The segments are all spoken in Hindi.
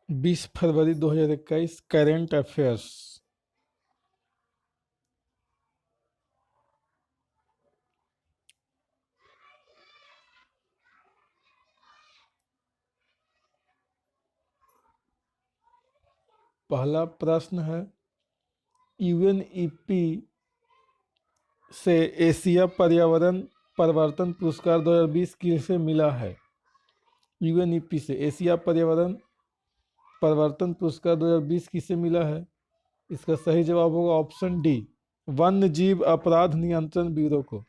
20 फरवरी 2021 करेंट अफेयर्स। पहला प्रश्न है, यूएनईपी से एशिया पर्यावरण परिवर्तन पुरस्कार 2020 किसे मिला है? यूएनईपी से एशिया पर्यावरण परिवर्तन पुरस्कार 2020 किसे मिला है? इसका सही जवाब होगा ऑप्शन डी, वन्य जीव अपराध नियंत्रण ब्यूरो को।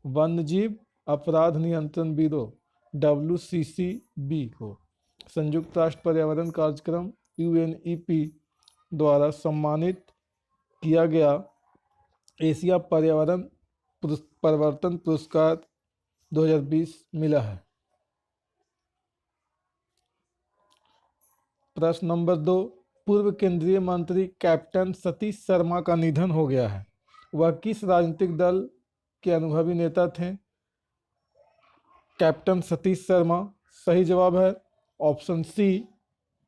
वन्य जीव अपराध नियंत्रण ब्यूरो WCCB को संयुक्त राष्ट्र पर्यावरण कार्यक्रम यूएनईपी द्वारा सम्मानित किया गया एशिया पर्यावरण परिवर्तन पुरस्कार 2020 मिला है। प्रश्न नंबर 2, पूर्व केंद्रीय मंत्री कैप्टन सतीश शर्मा का निधन हो गया है। वह किस राजनीतिक दल के अनुभवी नेता थे? कैप्टन सतीश शर्मा, सही जवाब है ऑप्शन सी,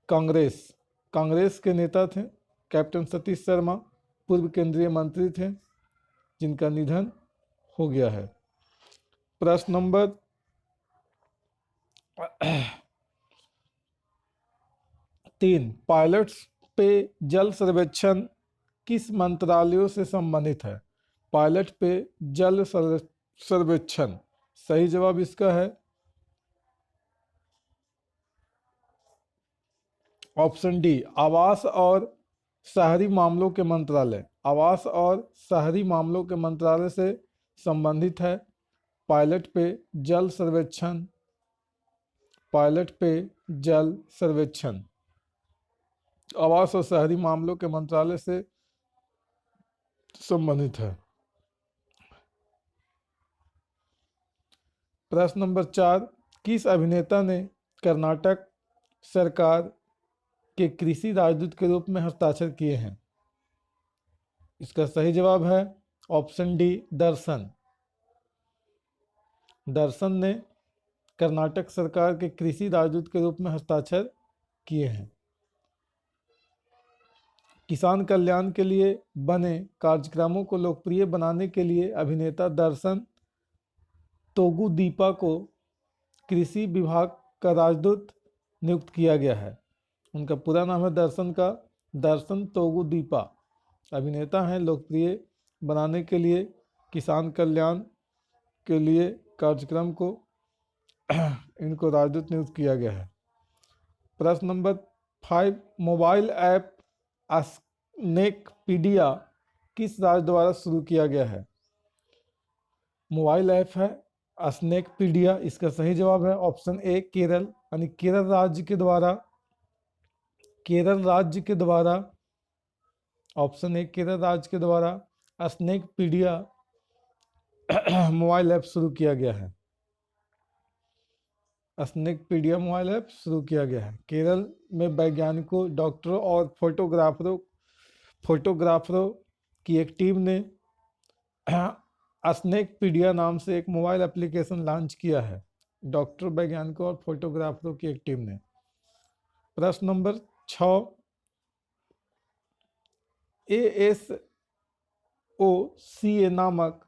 कांग्रेस। कांग्रेस के नेता थे कैप्टन सतीश शर्मा, पूर्व केंद्रीय मंत्री थे जिनका निधन हो गया है। प्रश्न नंबर 3, पायलट्स पे जल सर्वेक्षण किस मंत्रालयों से संबंधित है? पायलट पे जल सर्वेक्षण, सही जवाब इसका है ऑप्शन डी, आवास और शहरी मामलों के मंत्रालय। आवास और शहरी मामलों के मंत्रालय से संबंधित है पायलट पे जल सर्वेक्षण। पायलट पे जल सर्वेक्षण आवास और शहरी मामलों के मंत्रालय से संबंधित है। प्रश्न नंबर 4, किस अभिनेता ने कर्नाटक सरकार के कृषि राजदूत के रूप में हस्ताक्षर किए हैं? इसका सही जवाब है ऑप्शन डी, दर्शन। दर्शन ने कर्नाटक सरकार के कृषि राजदूत के रूप में हस्ताक्षर किए हैं। किसान कल्याण के लिए बने कार्यक्रमों को लोकप्रिय बनाने के लिए अभिनेता दर्शन तोगुदीपा को कृषि विभाग का राजदूत नियुक्त किया गया है। उनका पूरा नाम है दर्शन तोगुदीपा। अभिनेता हैं, लोकप्रिय बनाने के लिए किसान कल्याण के लिए कार्यक्रम को इनको राजदूत नियुक्त किया गया है। प्रश्न नंबर 5, मोबाइल ऐप स्नैकपीडिया किस राज्य द्वारा शुरू किया गया है? मोबाइल ऐप है स्नैकपीडिया, इसका सही जवाब है ऑप्शन ए, केरल। यानी केरल राज्य के द्वारा ऑप्शन ए, केरल राज्य के द्वारा स्नैकपीडिया मोबाइल ऐप शुरू किया गया है। स्नैकपीडिया मोबाइल ऐप शुरू किया गया है। केरल में वैज्ञानिकों, डॉक्टरों और फोटोग्राफरों की एक टीम ने स्नैकपीडिया नाम से एक मोबाइल एप्लीकेशन लॉन्च किया है। डॉक्टर, वैज्ञानिकों और फोटोग्राफरों की एक टीम ने। प्रश्न नंबर 6, ASOCA नामक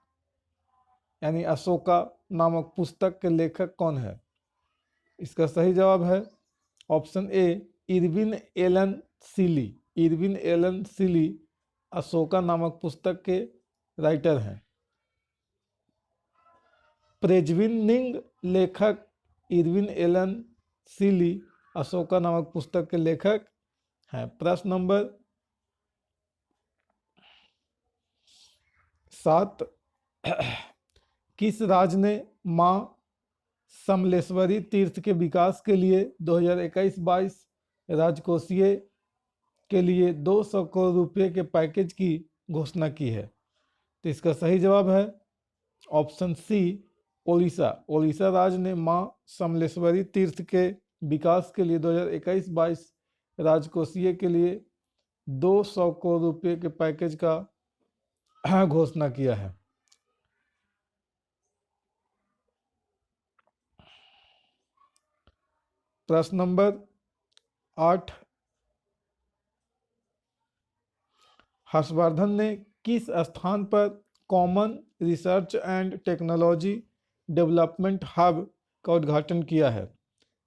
यानी अशोका नामक पुस्तक के लेखक कौन है? इसका सही जवाब है option A, Irwin Allan Sealy. Irwin Allan Sealy Ashoka नामक पुस्तक के राइटर हैं। प्रेजविनिंग लेखक इरविन एलन सीली अशोका नामक पुस्तक के लेखक हैं। प्रश्न नंबर 7, किस राज्य ने मां समलेश्वरी तीर्थ के विकास के लिए 2021-22 राजकोषीय के लिए 200 करोड़ रुपये के पैकेज की घोषणा की है? तो इसका सही जवाब है ऑप्शन सी, ओडिशा। ओडिशा राज्य ने मां समलेश्वरी तीर्थ के विकास के लिए 2021-22 राजकोषीय के लिए 200 करोड़ रुपये के पैकेज का घोषणा किया है। प्रश्न नंबर 8, हर्षवर्धन ने किस स्थान पर common research and technology development hub का उद्घाटन किया है?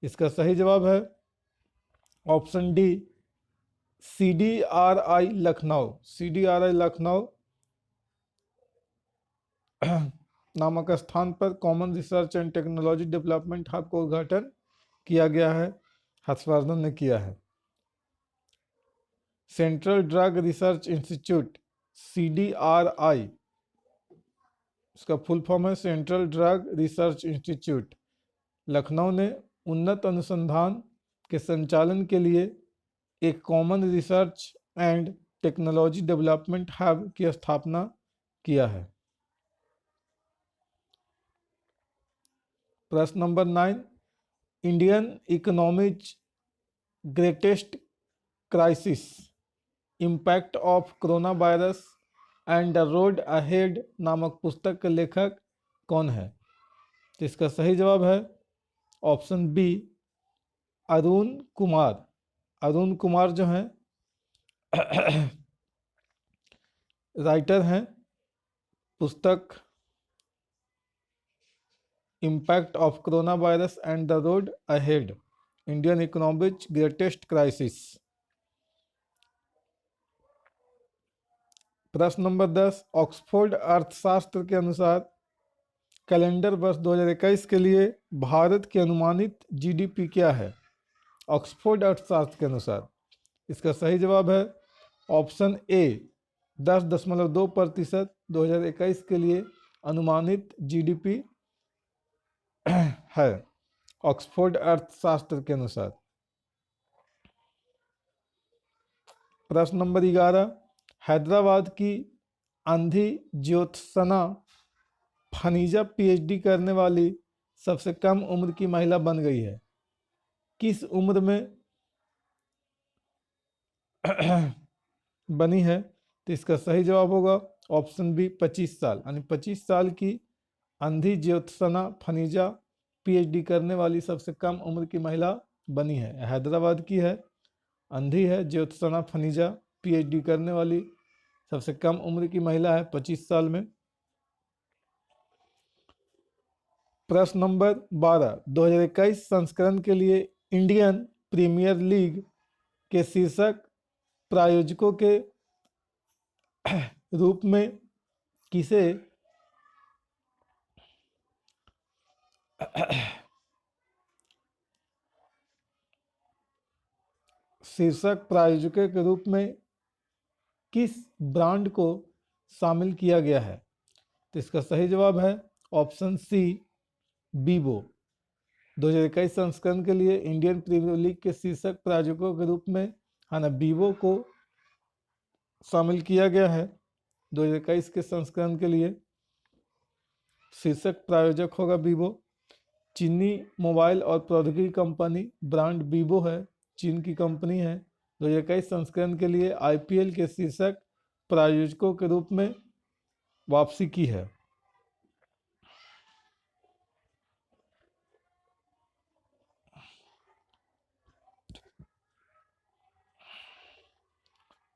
इसका सही जवाब है option D, CDRI Lucknow. CDRI Lucknow नामक स्थान पर common research and technology development hub का उद्घाटन किया गया है, हर्षवर्धन ने किया है। Central drug research institute CDRI, इसका फुल फॉर्म है central drug research institute, Lucknow ने उन्नत अनुसंधान के संचालन के लिए एक common research and technology development hub की स्थापना किया है। प्रश्न number 9, Indian economies greatest crisis, impact of corona virus and the road ahead नामक पुस्तक के लेखक कौन है? तो इसका सही जवाब है ऑप्शन बी, अरुण कुमार। अरुण कुमार जो हैं राइटर हैं पुस्तक impact of corona virus and the road ahead, Indian economic greatest crisis. प्रश्न नंबर 10, ऑक्सफोर्ड अर्थशास्त्र के अनुसार कैलेंडर वर्ष 2021 के लिए भारत की अनुमानित GDP क्या है? ऑक्सफोर्ड अर्थशास्त्र के अनुसार इसका सही जवाब है ऑप्शन ए, 10.2% 2021 के लिए अनुमानित GDP है, ऑक्सफोर्ड अर्थशास्त्र के अनुसार। प्रश्न नंबर 11, हैदराबाद की अंधी ज्योत्सना फनीजा PhD करने वाली सबसे कम उम्र की महिला बन गई है। किस उम्र में बनी है? तो इसका सही जवाब होगा ऑप्शन बी, 25 साल, यानी 25 साल की अंधी ज्योत्सना फनीजा PhD करने वाली सबसे कम उम्र की महिला बनी है। हैदराबाद की है, अंधी है ज्योत्सना फनीजा, PhD करने वाली सबसे कम उम्र की महिला है, 25 साल में। प्रश्न नंबर 12, 2021 संस्करण के लिए इंडियन प्रीमियर लीग के शीर्षक प्रायोजकों के रूप में किसे शीर्षक प्रायोजकों के रूप में किस ब्रांड को शामिल किया गया है? तो इसका सही जवाब है ऑप्शन सी, बीबो। 2021 संस्करण के लिए इंडियन प्रीमियर लीग के शीर्षक प्रायोजकों के रूप में है ना बीबो को शामिल किया गया है। 2021 के संस्करण के लिए शीर्षक प्रायोजक होगा बीबो। चीनी मोबाइल और प्रौद्योगिकी कंपनी ब्रांड बीबो है, चीन की कंपनी है। 2021 संस्करण के लिए IPL के शीर्षक प्रायोजकों के रूप में वापसी की है।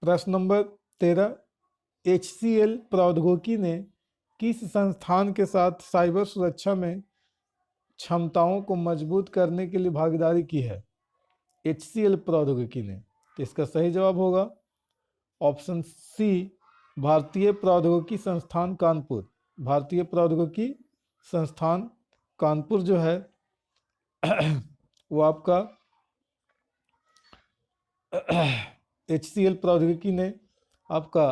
प्रश्न नंबर 13, HCL प्रौद्योगिकी ने किस संस्थान के साथ साइबर सुरक्षा में क्षमताओं को मजबूत करने के लिए भागीदारी की है? HCL प्रौद्योगिकी ने। तो इसका सही जवाब होगा ऑप्शन सी, भारतीय प्रौद्योगिकी संस्थान कानपुर। भारतीय प्रौद्योगिकी संस्थान कानपुर जो है वो आपका HCL प्रौद्योगिकी ने आपका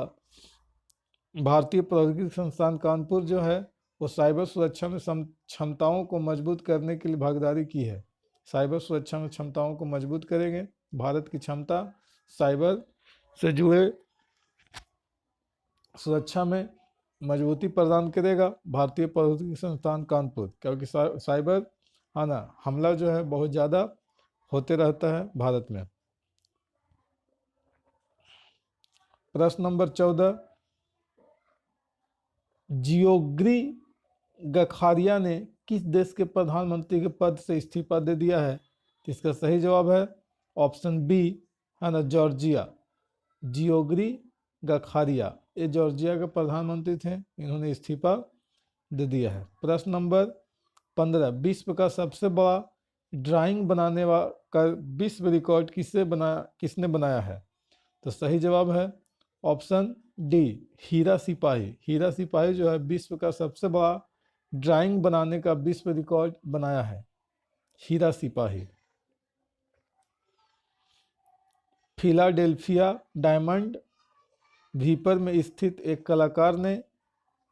भारतीय प्रौद्योगिकी संस्थान कानपुर जो है वो साइबर सुरक्षा में क्षमताओं को मजबूत करने के लिए भागीदारी की है। साइबर सुरक्षा में क्षमताओं को मजबूत करेंगे, भारत की क्षमता साइबर से जुड़े सुरक्षा में मजबूती प्रदान करेगा भारतीय प्रौद्योगिकी संस्थान कानपुर, क्योंकि साइबर है ना हमला जो है बहुत ज़्यादा होते रहता है भारत में। प्रश्न नंबर 14, जियोग्री गखारिया ने किस देश के प्रधानमंत्री के पद से इस्तीफा दे दिया है? तो इसका सही जवाब है ऑप्शन बी, है ना जॉर्जिया। जियोग्री गखारिया, ये जॉर्जिया के प्रधानमंत्री थे, इन्होंने इस्तीफा दे दिया है। प्रश्न नंबर 15, विश्व का सबसे बड़ा ड्राइंग बनाने का विश्व रिकॉर्ड किसने बनाया है? तो सही जवाब है ऑप्शन डी, हीरा सिपाही। हीरा सिपाही जो है विश्व का सबसे बड़ा ड्राइंग बनाने का विश्व रिकॉर्ड बनाया है, हीरा सिपाही। फिलाडेल्फिया डायमंड भीपर में स्थित एक कलाकार ने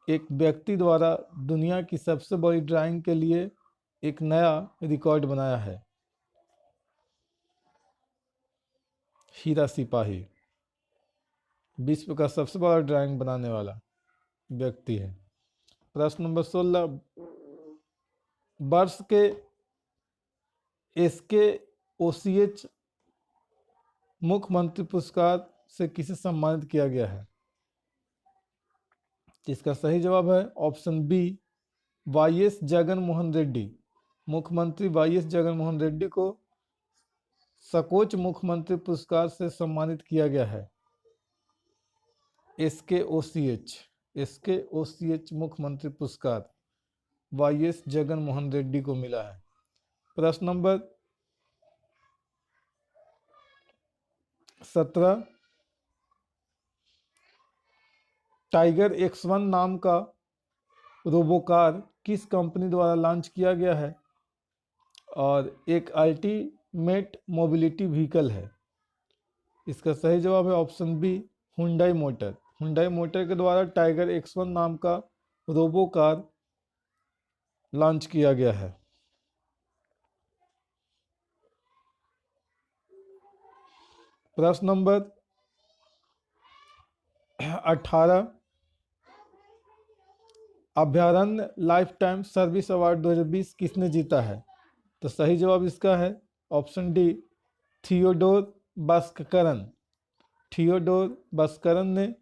एक व्यक्ति द्वारा दुनिया की सबसे बड़ी ड्राइंग के लिए एक नया रिकॉर्ड बनाया है, हीरा सिपाही विश्व का सबसे बड़ा ड्राइंग बनाने वाला व्यक्ति है। प्रश्न नंबर 16, वर्ष के SKOCH मुख्यमंत्री पुरस्कार से किसे सम्मानित किया गया है? इसका सही जवाब है option B, YS Jagan Mohan Reddy. मुख्यमंत्री YS जगन मोहन रेड्डी को सकोच मुख्यमंत्री पुरस्कार से सम्मानित किया गया है। SKOCH मुख्यमंत्री पुरस्कार YS जगन मोहन रेड्डी को मिला है। प्रश्न नंबर 17, टाइगर X1 नाम का रोबोकार किस कंपनी द्वारा लॉन्च किया गया है और एक अल्टीमेट मोबिलिटी व्हीकल है? इसका सही जवाब है option B, Hyundai motor. Hyundai motor के द्वारा टाइगर X1 नाम का रोबोकार लॉन्च किया गया है। प्रश्न नंबर 18, अभयारण्य लाइफ टाइम सर्विस अवार्ड 2020 किसने जीता है? तो सही जवाब इसका है option D, Theodore Baskaran. Theodore Baskaran ने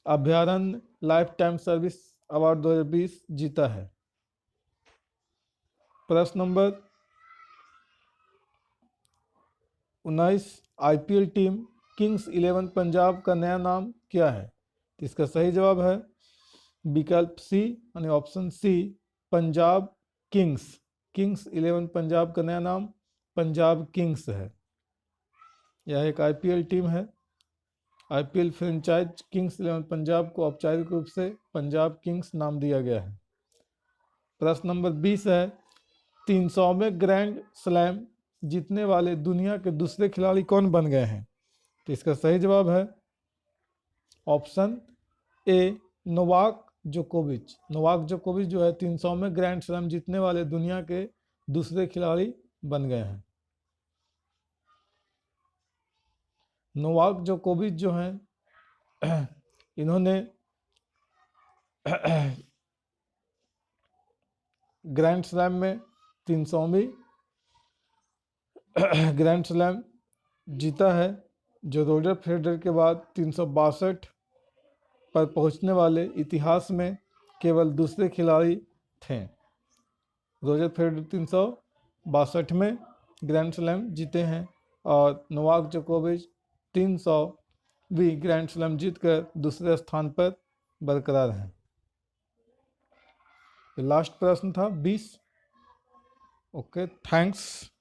अभयारण्य लाइफ टाइम सर्विस अवार्ड 2020 जीता है। प्रश्न number 19, IPL team Kings 11 Punjab का नया नाम क्या है? तो इसका सही जवाब है विकल्प सी यानी option C, Punjab Kings. Kings 11 Punjab का नया नाम पंजाब किंग्स है। यह एक IPL टीम है। IPL फ्रेंचाइज किंग्स 11 पंजाब को औपचारिक रूप से पंजाब किंग्स नाम दिया गया है। प्रश्न नंबर 20 है, 300वें ग्रैंड स्लैम जीतने वाले दुनिया के दूसरे खिलाड़ी कौन बन गए हैं? तो इसका सही जवाब है ऑप्शन ए, नोवाक जोकोविच। नोवाक जोकोविच जो है 300वें ग्रैंड स्लैम जीतने वाले दुनिया के दूसरे खिलाड़ी बन गए हैं। नोवाक जोकोविच जो हैं इन्होंने ग्रैंड स्लैम में 300वीं ग्रैंड स्लैम जीता है, जो रोजर फेडरर के बाद 362 पर पहुंचने वाले इतिहास में केवल दूसरे खिलाड़ी थे। रोजर फेडरर 362 में ग्रैंड स्लैम जीते हैं और नोवाक जोकोविच 300वीं ग्रैंड स्लैम जीतकर दूसरे स्थान पर बरकरार हैं। लास्ट प्रश्न था 20। Okay, thanks.